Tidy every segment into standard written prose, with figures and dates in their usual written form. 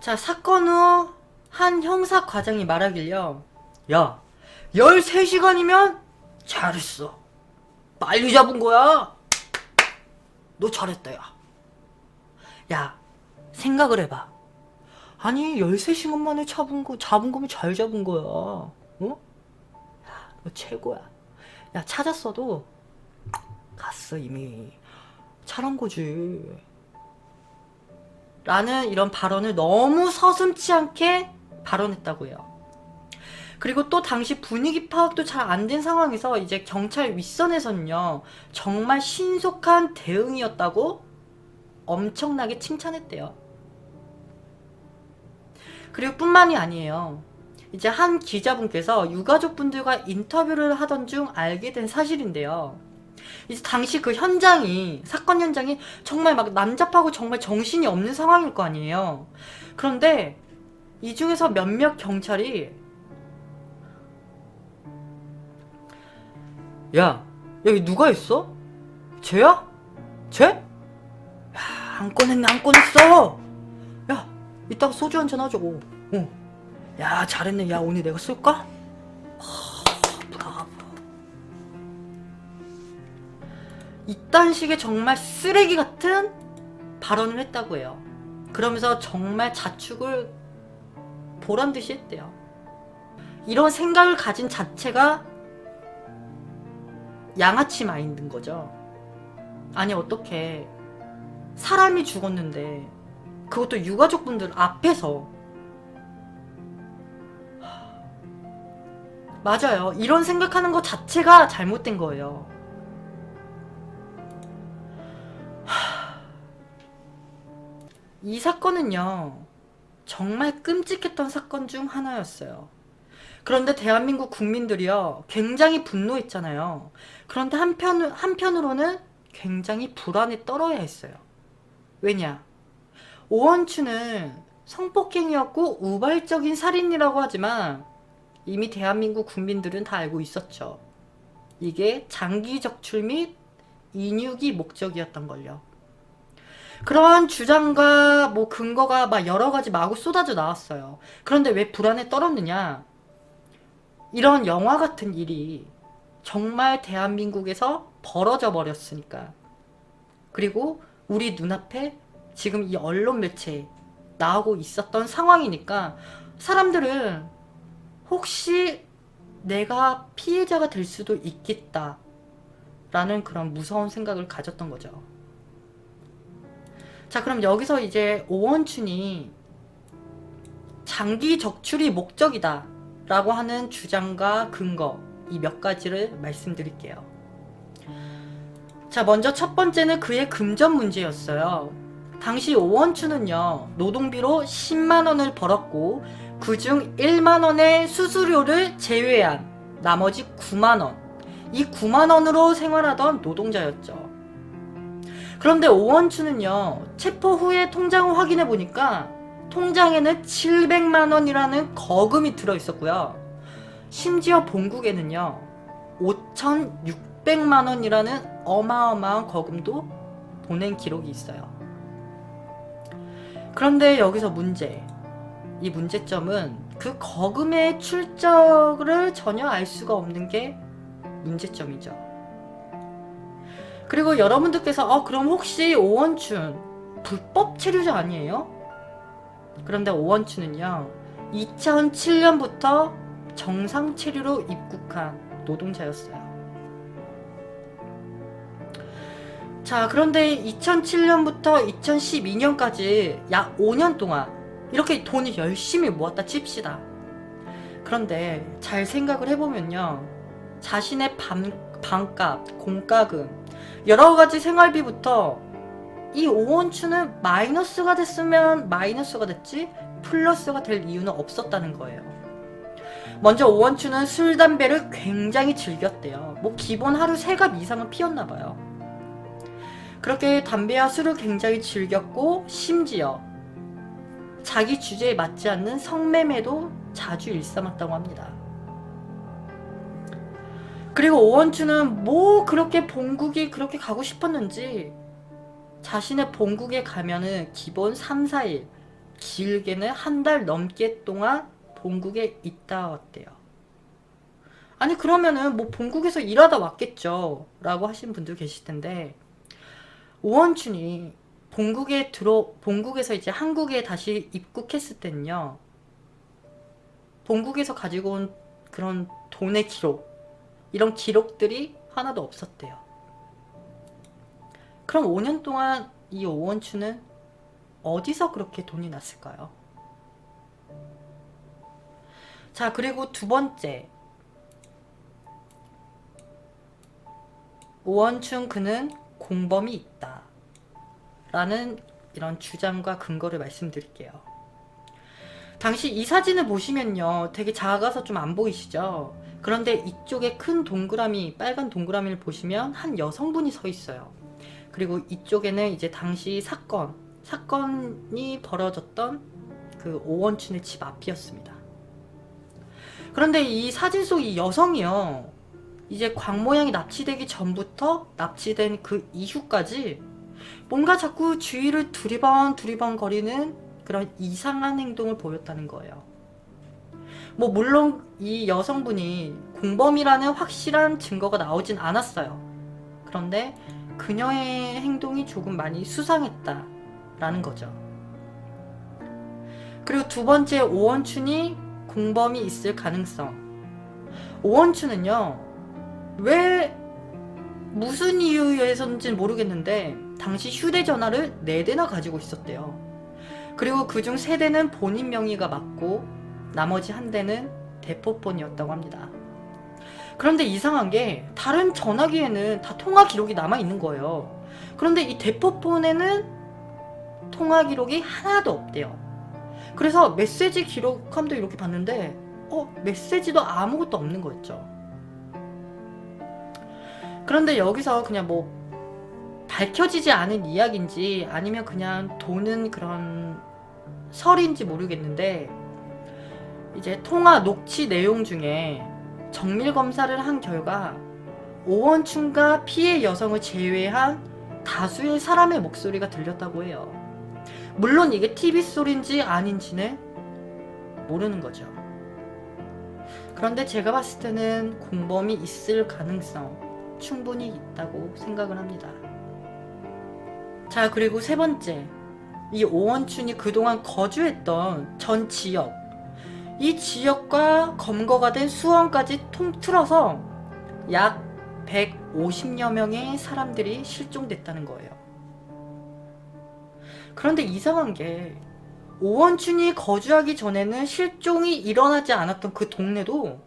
자, 사건 후 한 형사 과장이 말하길요. 야, 13시간이면 잘했어. 빨리 잡은 거야. 너 잘했다, 야. 야, 생각을 해봐. 아니, 13시간 만에 잡은 거면 잘 잡은 거야. 어? 야, 너 최고야. 야, 찾았어도 갔어, 이미. 잘한 거지. 라는 이런 발언을 너무 서슴지 않게 발언했다고 해요. 그리고 또 당시 분위기 파악도 잘 안 된 상황에서 이제 경찰 윗선에서는요, 정말 신속한 대응이었다고 엄청나게 칭찬했대요. 그리고 뿐만이 아니에요. 이제 한 기자분께서 유가족분들과 인터뷰를 하던 중 알게 된 사실인데요. 이제 당시 그 현장이, 사건 현장이 정말 막 난잡하고 정말 정신이 없는 상황일 거 아니에요. 그런데 이 중에서 몇몇 경찰이 야, 여기 누가 있어? 쟤야? 쟤? 야, 안 꺼냈네, 안 꺼냈어! 야, 이따가 소주 한잔 하자고. 야, 잘했네. 야, 오늘 내가 쏠까? 이딴 식의 정말 쓰레기 같은 발언을 했다고 해요. 그러면서 정말 자축을 보란듯이 했대요. 이런 생각을 가진 자체가 양아치 마인드인 거죠. 아니, 어떻게 사람이 죽었는데 그것도 유가족분들 앞에서. 맞아요. 이런 생각하는 것 자체가 잘못된 거예요. 이 사건은요, 정말 끔찍했던 사건 중 하나였어요. 그런데 대한민국 국민들이요, 굉장히 분노했잖아요. 그런데 한편으로는 굉장히 불안에 떨어야 했어요. 왜냐? 오원춘은 성폭행이었고 우발적인 살인이라고 하지만 이미 대한민국 국민들은 다 알고 있었죠. 이게 장기 적출 및 인육이 목적이었던 걸요. 그러한 주장과 뭐 근거가 막 여러 가지 마구 쏟아져 나왔어요. 그런데 왜 불안에 떨었느냐? 이런 영화 같은 일이 정말 대한민국에서 벌어져 버렸으니까. 그리고 우리 눈앞에 지금 이 언론 매체에 나오고 있었던 상황이니까 사람들은 혹시 내가 피해자가 될 수도 있겠다 라는 그런 무서운 생각을 가졌던 거죠. 자, 그럼 여기서 이제 오원춘이 장기 적출이 목적이다 라고 하는 주장과 근거, 이 몇 가지를 말씀드릴게요. 자, 먼저 첫 번째는 그의 금전 문제였어요. 당시 오원춘은요, 노동비로 10만원을 벌었고 그중 1만원의 수수료를 제외한 나머지 9만원, 이 9만원으로 생활하던 노동자였죠. 그런데 오원춘은요, 체포 후에 통장을 확인해 보니까 통장에는 700만원이라는 거금이 들어있었고요. 심지어 본국에는요, 5,600만원이라는 어마어마한 거금도 보낸 기록이 있어요. 그런데 여기서 이 문제점은 그 거금의 출처를 전혀 알 수가 없는 게 문제점이죠. 그리고 여러분들께서 그럼 혹시 오원춘 불법 체류자 아니에요? 그런데 오원춘은요, 2007년부터 정상 체류로 입국한 노동자였어요. 자, 그런데 2007년부터 2012년까지 약 5년 동안 이렇게 돈을 열심히 모았다 칩시다. 그런데 잘 생각을 해보면요, 자신의 방값, 공과금, 여러가지 생활비부터 이 오원춘은 마이너스가 됐으면 마이너스가 됐지 플러스가 될 이유는 없었다는 거예요. 먼저 오원춘은 술, 담배를 굉장히 즐겼대요. 뭐 기본 하루 3갑 이상은 피웠나봐요. 그렇게 담배와 술을 굉장히 즐겼고 심지어 자기 주제에 맞지 않는 성매매도 자주 일삼았다고 합니다. 그리고 오원춘은 뭐 그렇게 본국이 그렇게 가고 싶었는지 자신의 본국에 가면은 기본 3, 4일 길게는 한 달 넘게 동안 본국에 있다 왔대요. 아니 그러면은 뭐 본국에서 일하다 왔겠죠 라고 하신 분들 계실 텐데, 오원춘이 본국에서 이제 한국에 다시 입국했을 때는요, 본국에서 가지고 온 그런 돈의 기록, 이런 기록들이 하나도 없었대요. 그럼 5년 동안 이 오원춘은 어디서 그렇게 돈이 났을까요? 자, 그리고 두 번째, 오원춘 그는 공범이 있다 라는 이런 주장과 근거를 말씀드릴게요. 당시 이 사진을 보시면요, 되게 작아서 좀 안 보이시죠? 그런데 이쪽에 큰 동그라미, 빨간 동그라미를 보시면 한 여성분이 서 있어요. 그리고 이쪽에는 이제 당시 사건이 벌어졌던 그 오원춘의 집 앞이었습니다. 그런데 이 사진 속 이 여성이요, 이제 광모양이 납치되기 전부터 납치된 그 이후까지 뭔가 자꾸 주위를 두리번 거리는 그런 이상한 행동을 보였다는 거예요. 뭐 물론 이 여성분이 공범이라는 확실한 증거가 나오진 않았어요. 그런데 그녀의 행동이 조금 많이 수상했다라는 거죠. 그리고 두 번째, 오원춘이 공범이 있을 가능성. 오원춘은요, 왜 무슨 이유에서인지는 모르겠는데 당시 휴대전화를 4대나 가지고 있었대요. 그리고 그중 3대는 본인 명의가 맞고 나머지 1대는 대포폰이었다고 합니다. 그런데 이상한 게 다른 전화기에는 다 통화 기록이 남아있는 거예요. 그런데 이 대포폰에는 통화 기록이 하나도 없대요. 그래서 메시지 기록함도 이렇게 봤는데 메시지도 아무것도 없는 거였죠. 그런데 여기서 그냥 뭐 밝혀지지 않은 이야기인지 아니면 그냥 도는 그런 설인지 모르겠는데, 이제 통화 녹취 내용 중에 정밀 검사를 한 결과 오원춘과 피해 여성을 제외한 다수의 사람의 목소리가 들렸다고 해요. 물론 이게 TV 소리인지 아닌지는 모르는 거죠. 그런데 제가 봤을 때는 공범이 있을 가능성 충분히 있다고 생각을 합니다. 자, 그리고 세 번째, 이 오원춘이 그동안 거주했던 전 지역, 이 지역과 검거가 된 수원까지 통틀어서 약 150여 명의 사람들이 실종됐다는 거예요. 그런데 이상한 게 오원춘이 거주하기 전에는 실종이 일어나지 않았던 그 동네도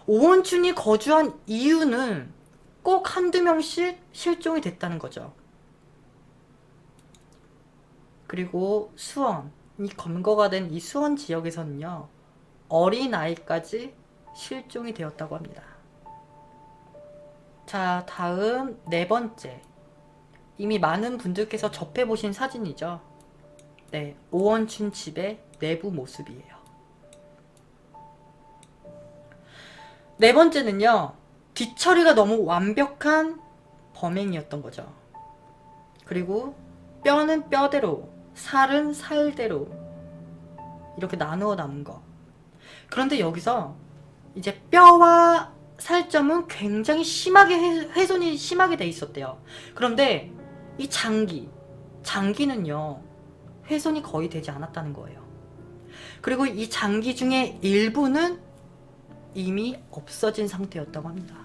오원춘이 거주한 이유는 꼭 한두 명씩 실종이 됐다는 거죠. 그리고 수원, 이 검거가 된 이 수원 지역에서는요, 어린아이까지 실종이 되었다고 합니다. 자, 다음 네 번째, 이미 많은 분들께서 접해보신 사진이죠. 네, 오원춘 집의 내부 모습이에요. 네 번째는요, 뒤처리가 너무 완벽한 범행이었던 거죠. 그리고 뼈는 뼈대로, 살은 살대로 이렇게 나누어 남은 거. 그런데 여기서 이제 뼈와 살점은 굉장히 심하게 훼손이 심하게 돼 있었대요. 그런데 이 장기는요, 훼손이 거의 되지 않았다는 거예요. 그리고 이 장기 중에 일부는 이미 없어진 상태였다고 합니다.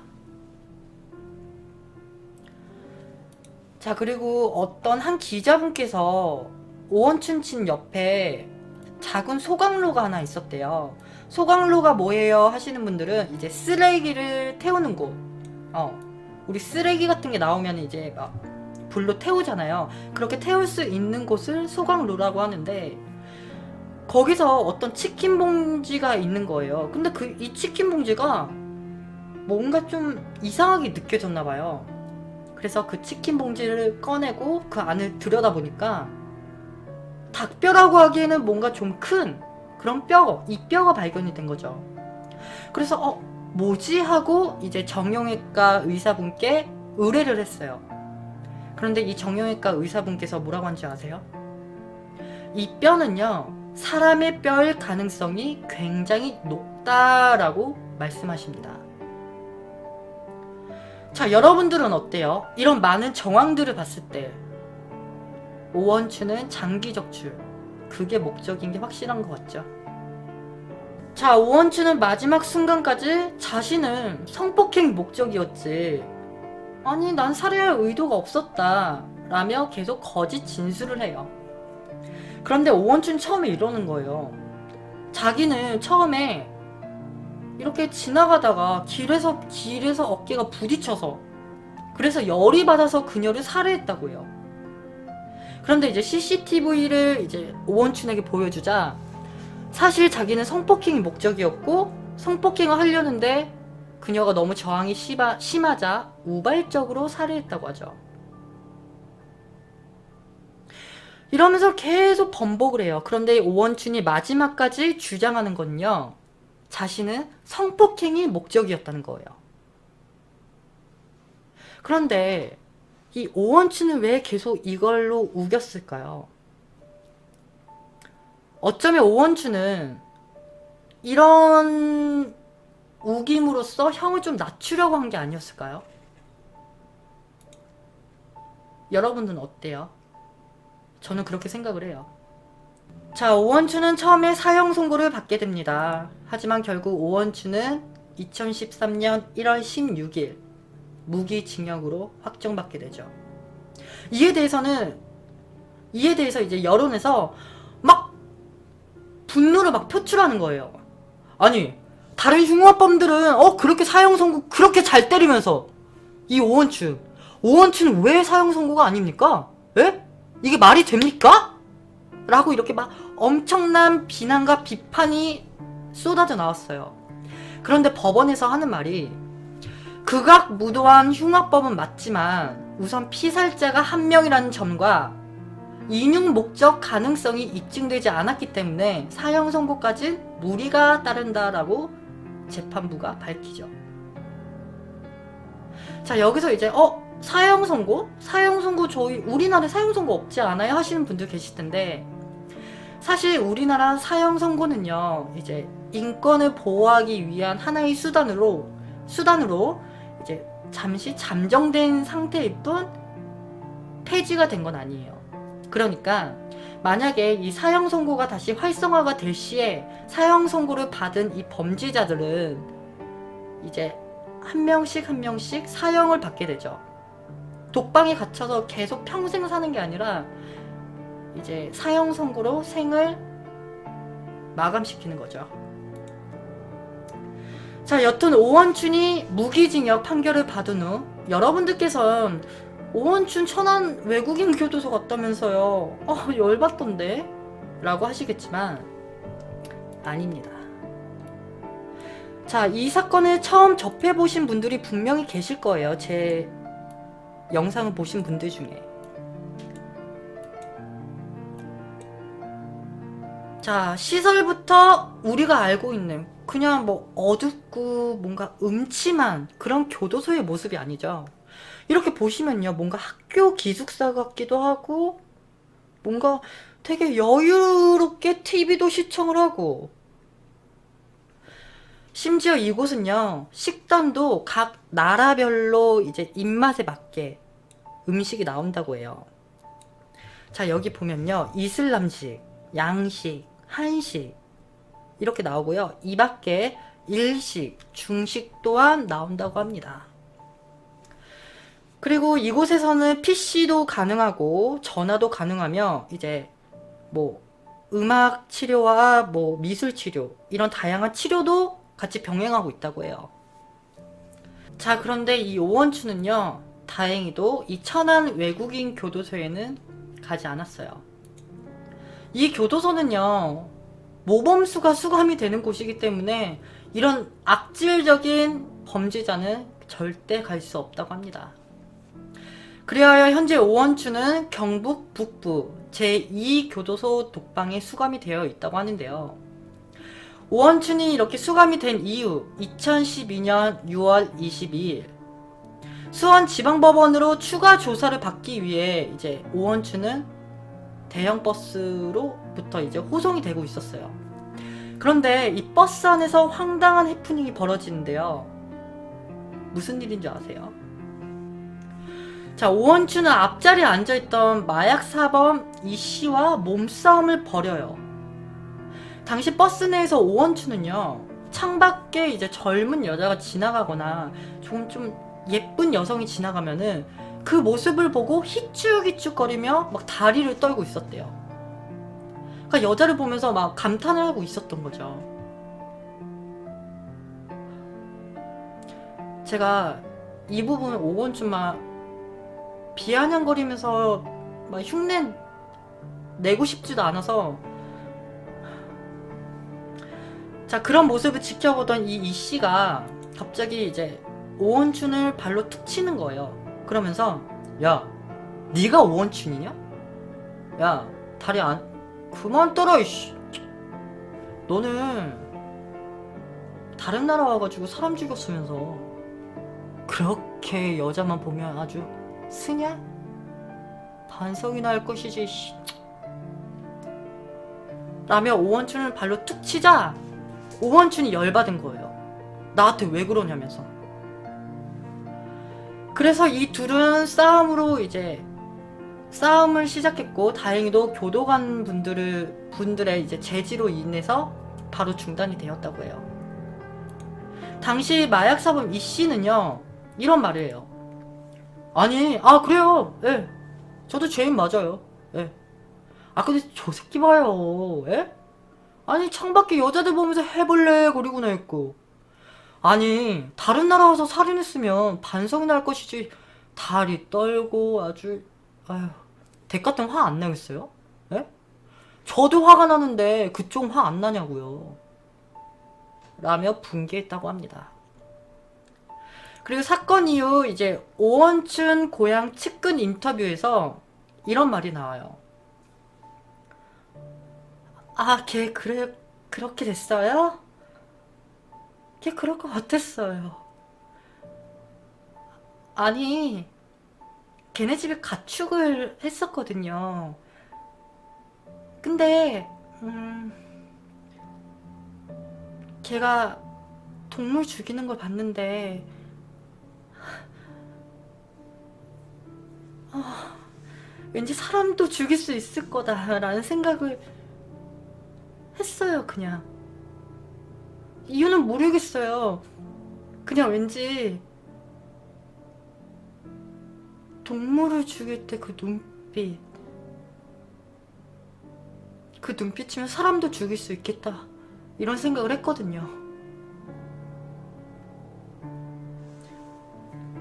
자, 그리고 어떤 한 기자분께서 오원춘 집 옆에 작은 소각로가 하나 있었대요. 소각로가 뭐예요 하시는 분들은 이제 쓰레기를 태우는 곳, 우리 쓰레기 같은 게 나오면 이제 막 불로 태우잖아요. 그렇게 태울 수 있는 곳을 소각로라고 하는데, 거기서 어떤 치킨 봉지가 있는 거예요. 근데 이 치킨 봉지가 뭔가 좀 이상하게 느껴졌나 봐요. 그래서 그 치킨 봉지를 꺼내고 그 안을 들여다보니까 닭뼈라고 하기에는 뭔가 좀 큰 그런 이 뼈가 발견이 된 거죠. 그래서 뭐지 하고 이제 정형외과 의사분께 의뢰를 했어요. 그런데 이 정형외과 의사분께서 뭐라고 한지 아세요? 이 뼈는요, 사람의 뼈일 가능성이 굉장히 높다라고 말씀하십니다. 자, 여러분들은 어때요? 이런 많은 정황들을 봤을 때 오원춘은 장기 적출, 그게 목적인 게 확실한 것 같죠? 자, 오원춘은 마지막 순간까지 자신은 성폭행 목적이었지, 아니 난 살해할 의도가 없었다 라며 계속 거짓 진술을 해요. 그런데 오원춘 처음에 이러는 거예요. 자기는 처음에 이렇게 지나가다가 길에서 어깨가 부딪혀서, 그래서 열이 받아서 그녀를 살해했다고 해요. 그런데 이제 CCTV를 이제 오원춘에게 보여주자 사실 자기는 성폭행이 목적이었고 성폭행을 하려는데 그녀가 너무 저항이 심하자 우발적으로 살해했다고 하죠. 이러면서 계속 번복을 해요. 그런데 오원춘이 마지막까지 주장하는 건요, 자신은 성폭행이 목적이었다는 거예요. 그런데 이 오원춘은 왜 계속 이걸로 우겼을까요? 어쩌면 오원춘은 이런 우김으로써 형을 좀 낮추려고 한 게 아니었을까요? 여러분들은 어때요? 저는 그렇게 생각을 해요. 자, 오원춘은 처음에 사형 선고를 받게 됩니다. 하지만 결국 오원춘은 2013년 1월 16일 무기징역으로 확정받게 되죠. 이에 대해서 이제 여론에서 막 분노를 막 표출하는 거예요. 아니, 다른 흉악범들은 그렇게 사형 선고 그렇게 잘 때리면서 이 오원춘은 왜 사형 선고가 아닙니까? 에? 이게 말이 됩니까? 라고 이렇게 막 엄청난 비난과 비판이 쏟아져 나왔어요. 그런데 법원에서 하는 말이, 극악무도한 흉악범은 맞지만 우선 피살자가 한 명이라는 점과 인용 목적 가능성이 입증되지 않았기 때문에 사형 선고까진 무리가 따른다라고 재판부가 밝히죠. 자, 여기서 이제 사형 선고 저희 우리나라에 사형 선고 없지 않아요? 하시는 분들 계실 텐데, 사실 우리나라 사형 선고는요, 이제 인권을 보호하기 위한 하나의 수단으로 이제 잠시 잠정된 상태일 뿐 폐지가 된 건 아니에요. 그러니까 만약에 이 사형 선고가 다시 활성화가 될 시에 사형 선고를 받은 이 범죄자들은 이제 한 명씩 사형을 받게 되죠. 독방에 갇혀서 계속 평생 사는 게 아니라 이제 사형 선고로 생을 마감시키는 거죠. 자, 여튼 오원춘이 무기징역 판결을 받은 후 여러분들께서는 오원춘 천안 외국인 교도소 갔다면서요, 열받던데? 라고 하시겠지만 아닙니다. 자, 이 사건을 처음 접해보신 분들이 분명히 계실 거예요. 제 영상을 보신 분들 중에. 자, 시설부터 우리가 알고 있는 그냥 뭐 어둡고 뭔가 음침한 그런 교도소의 모습이 아니죠. 이렇게 보시면요, 뭔가 학교 기숙사 같기도 하고 뭔가 되게 여유롭게 TV도 시청을 하고, 심지어 이곳은요, 식단도 각 나라별로 이제 입맛에 맞게 음식이 나온다고 해요. 자, 여기 보면요, 이슬람식, 양식, 한식 이렇게 나오고요, 이 밖에 일식, 중식 또한 나온다고 합니다. 그리고 이곳에서는 PC도 가능하고 전화도 가능하며 이제 뭐 음악 치료와 뭐 미술 치료, 이런 다양한 치료도 같이 병행하고 있다고 해요. 자, 그런데 이 오원춘은요, 다행히도 이 천안 외국인 교도소에는 가지 않았어요. 이 교도소는요, 모범수가 수감이 되는 곳이기 때문에 이런 악질적인 범죄자는 절대 갈 수 없다고 합니다. 그리하여 현재 오원춘은 경북 북부 제2교도소 독방에 수감이 되어 있다고 하는데요. 오원춘이 이렇게 수감이 된 이후 2012년 6월 22일 수원지방법원으로 추가 조사를 받기 위해 이제 오원춘은 대형 버스로부터 이제 호송이 되고 있었어요. 그런데 이 버스 안에서 황당한 해프닝이 벌어지는데요. 무슨 일인지 아세요? 자, 오원춘은 앞자리에 앉아있던 마약 사범 이씨와 몸싸움을 벌여요. 당시 버스 내에서 오원춘은요, 창밖에 이제 젊은 여자가 지나가거나 좀 예쁜 여성이 지나가면은 그 모습을 보고 희쭉희쭉거리며 막 다리를 떨고 있었대요. 그러니까 여자를 보면서 막 감탄을 하고 있었던 거죠. 제가 이 부분을 오원춘 막 비아냥거리면서 막 흉내 내고 싶지도 않아서, 자, 그런 모습을 지켜보던 이 씨가 갑자기 이제 오원춘을 발로 툭 치는 거예요. 그러면서, 야, 네가 오원춘이냐? 야, 다리 그만 떨어, 이씨. 너는 다른 나라 와가지고 사람 죽였으면서 그렇게 여자만 보면 아주 스냐? 반성이나 할 것이지, 씨. 라며 오원춘을 발로 툭 치자 오원춘이 열받은 거예요. 나한테 왜 그러냐면서. 그래서 이 둘은 싸움을 시작했고, 다행히도 교도관 분들의 이제 제지로 인해서 바로 중단이 되었다고 해요. 당시 마약사범 이 씨는요, 이런 말을 해요. 아니, 그래요. 예. 저도 죄인 맞아요. 예. 근데 저 새끼 봐요. 예? 아니, 창밖에 여자들 보면서 해볼래 거리구나 했고. 아니, 다른 나라 와서 살인했으면 반성이 날 것이지. 다리 떨고 아주, 아휴, 대같은 화 안 나겠어요? 예? 저도 화가 나는데 그쪽은 화 안 나냐고요. 라며 분개했다고 합니다. 그리고 사건 이후 이제 오원춘 고향 측근 인터뷰에서 이런 말이 나와요. 걔 그렇게 됐어요? 걔 그럴 것 같았어요. 아니, 걔네 집에 가축을 했었거든요. 근데 걔가 동물 죽이는 걸 봤는데 왠지 사람도 죽일 수 있을 거다라는 생각을 했어요. 그냥 이유는 모르겠어요. 그냥 왠지 동물을 죽일 때 그 눈빛이면 사람도 죽일 수 있겠다, 이런 생각을 했거든요.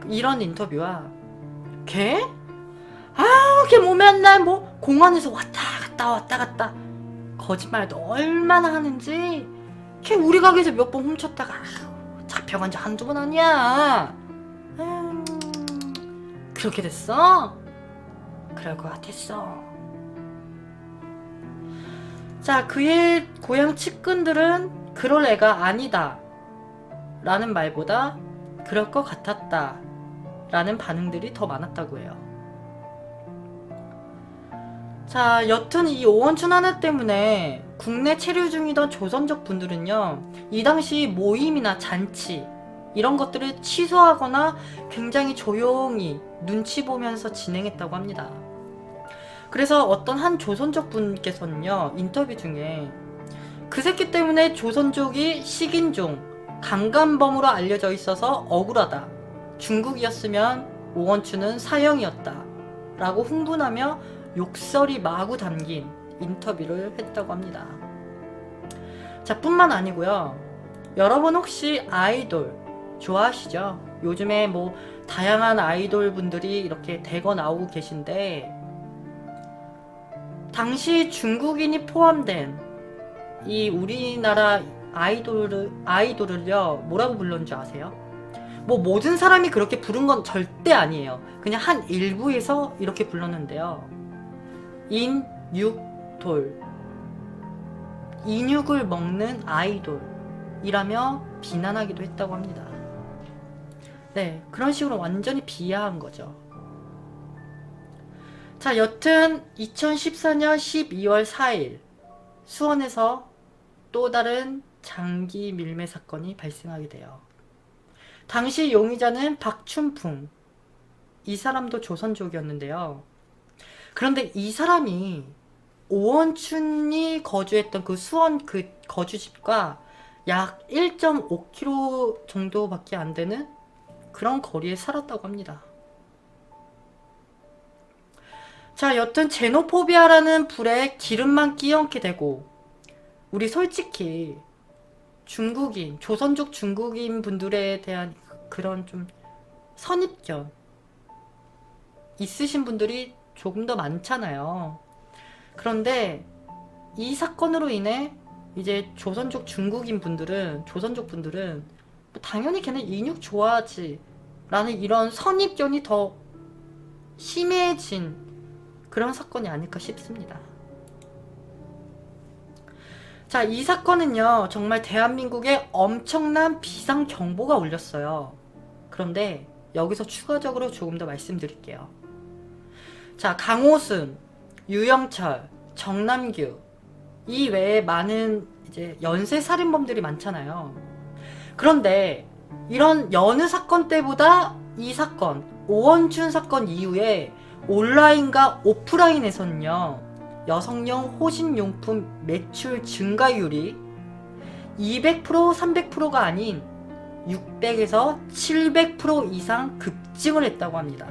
이런 인터뷰와 걔? 걔 뭐 맨날 뭐 공원에서 왔다 갔다 거짓말도 얼마나 하는지. 걔 우리 가게에서 몇 번 훔쳤다가 잡혀간 지 한두 번 아니야. 그렇게 됐어? 그럴 것 같았어. 자, 그의 고향 측근들은 그럴 애가 아니다 라는 말보다 그럴 것 같았다 라는 반응들이 더 많았다고 해요. 자, 여튼 이 오원춘 하나 때문에 국내 체류 중이던 조선족 분들은요, 이 당시 모임이나 잔치 이런 것들을 취소하거나 굉장히 조용히 눈치 보면서 진행했다고 합니다. 그래서 어떤 한 조선족 분께서는요, 인터뷰 중에 그 새끼 때문에 조선족이 식인종, 강간범으로 알려져 있어서 억울하다. 중국이었으면 오원춘은 사형이었다. 라고 흥분하며 욕설이 마구 담긴 인터뷰를 했다고 합니다. 자, 뿐만 아니고요, 여러분 혹시 아이돌 좋아하시죠? 요즘에 뭐 다양한 아이돌 분들이 이렇게 대거 나오고 계신데, 당시 중국인이 포함된 이 우리나라 아이돌을요, 뭐라고 불렀는지 아세요? 뭐 모든 사람이 그렇게 부른 건 절대 아니에요. 그냥 한 일부에서 이렇게 불렀는데요. 인육돌, 인육을 먹는 아이돌이라며 비난하기도 했다고 합니다. 네, 그런 식으로 완전히 비하한 거죠. 자, 여튼 2014년 12월 4일 수원에서 또 다른 장기 밀매 사건이 발생하게 돼요. 당시 용의자는 박춘풍, 이 사람도 조선족이었는데요. 그런데 이 사람이 오원춘이 거주했던 그 수원 그 거주집과 약 1.5km 정도밖에 안 되는 그런 거리에 살았다고 합니다. 자, 여튼 제노포비아라는 불에 기름만 끼얹게 되고, 우리 솔직히 중국인, 조선족 중국인 분들에 대한 그런 좀 선입견 있으신 분들이 조금 더 많잖아요. 그런데 이 사건으로 인해 이제 조선족 중국인 분들은, 조선족 분들은 뭐 당연히 걔는 인육 좋아하지 라는 이런 선입견이 더 심해진 그런 사건이 아닐까 싶습니다. 자, 이 사건은요, 정말 대한민국에 엄청난 비상경보가 울렸어요. 그런데 여기서 추가적으로 조금 더 말씀드릴게요. 자, 강호순, 유영철, 정남규, 이 외에 많은 이제 연쇄 살인범들이 많잖아요. 그런데 이런 여느 사건 때보다 이 사건, 오원춘 사건 이후에 온라인과 오프라인에서는요, 여성용 호신용품 매출 증가율이 200%, 300%가 아닌 600에서 700% 이상 급증을 했다고 합니다.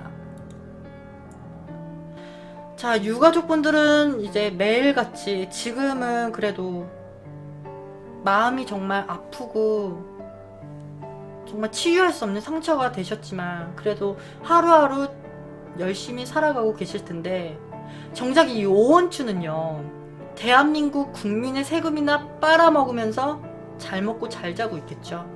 자, 유가족분들은 이제 매일같이, 지금은 그래도 마음이 정말 아프고 정말 치유할 수 없는 상처가 되셨지만 그래도 하루하루 열심히 살아가고 계실 텐데, 정작 이 오원춘은요, 대한민국 국민의 세금이나 빨아먹으면서 잘 먹고 잘 자고 있겠죠.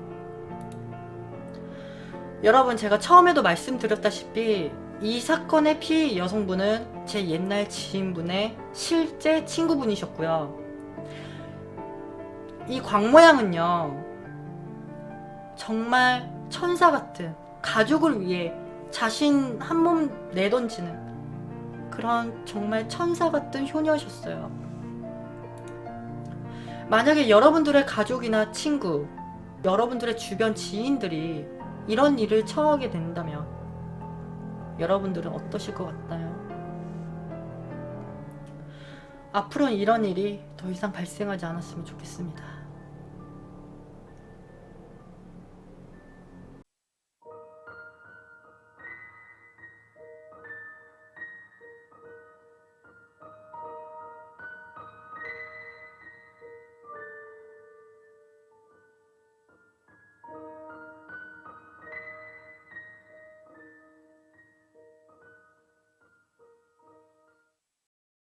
여러분, 제가 처음에도 말씀드렸다시피 이 사건의 피해 여성분은 제 옛날 지인분의 실제 친구분이셨고요. 이 광모양은요, 정말 천사 같은, 가족을 위해 자신 한 몸 내던지는 그런 정말 천사 같은 효녀셨어요. 만약에 여러분들의 가족이나 친구, 여러분들의 주변 지인들이 이런 일을 처하게 된다면 여러분들은 어떠실 것 같나요? 앞으로는 이런 일이 더 이상 발생하지 않았으면 좋겠습니다.